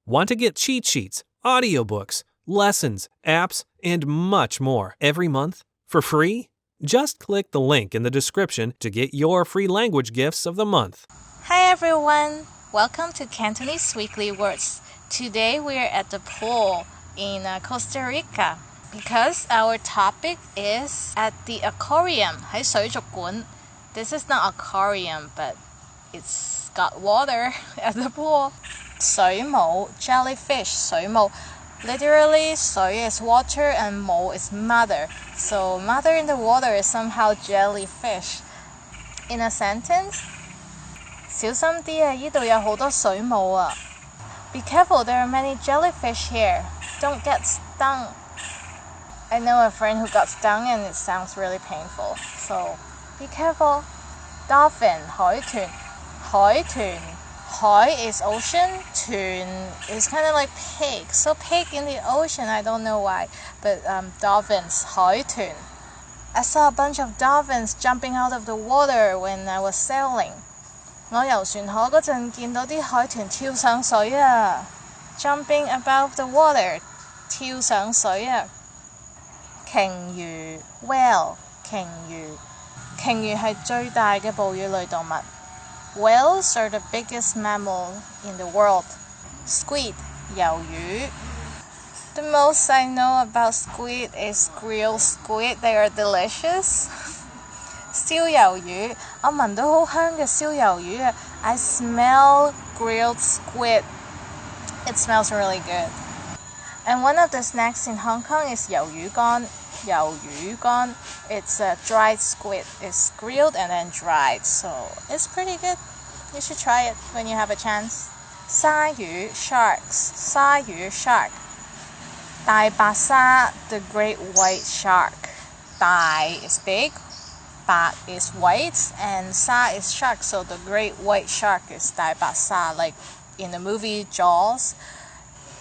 Want to get cheat sheets, audiobooks, lessons, apps, and much more every month for free? Just click the link in the description to get your free language gifts of the month. Hi everyone! Welcome to Cantonese Weekly Words. Today we're at the pool in Costa Rica because our topic is at the aquarium 喺水族館. This is not aquarium, but it's got water at the pool. 水母 jellyfish 水母 literally 水 is water and 母 is mother, so mother in the water is somehow jellyfish. In a sentence, 小心啲啊，呢度有好多水母啊。Be careful, there are many jellyfish here. Don't get stung. I know a friend who got stung and it sounds really painful, so be careful. Dolphin 海豚 海豚 海 is ocean, 豚 is kind of like pig. So pig in the ocean, I don't know why. But dolphins, 海豚. I saw a bunch of dolphins jumping out of the water when I was sailing. 我遊船河嗰陣見到啲海豚跳上水啊 ！Jumping above the water， 跳上水啊！鯨魚 whale 鯨魚，鯨魚係最大嘅哺乳類動物。Whales are the biggest mammal in the world. Squid 魷魚。The most I know about squid is grilled squid. They are delicious. 燒魷魚，我聞到好香嘅燒魷魚啊 I smell grilled squid. It smells really good. And one of the snacks in Hong Kong is 魷魚乾. 魷魚乾 It's a dried squid. It's grilled and then dried, so it's pretty good. You should try it when you have a chance. 鯊魚 sharks 鯊魚 shark. 大白鯊 the great white shark. 大 is big, 白 is white, and 鯊 is shark, so the great white shark is 大白鯊, like in the movie Jaws.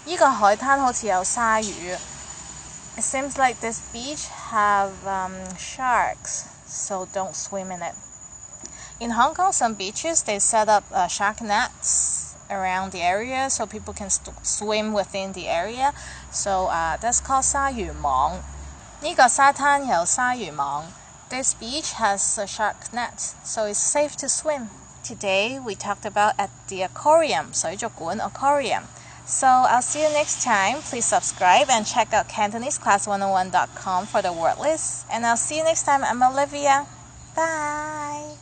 呢個海灘好似有鯊魚。It seems like this beach have sharks, so don't swim in it. In Hong Kong, some beaches, they set up shark nets around the area so people can swim within the area. So that's called 鯊魚網。呢個沙灘有鯊魚網。This beach has a shark net, so it's safe to swim. Today we talked about at the aquarium, 水族館 aquarium. So I'll see you next time. Please subscribe and check out CantoneseClass101.com for the word list. And I'll see you next time. I'm Olivia. Bye.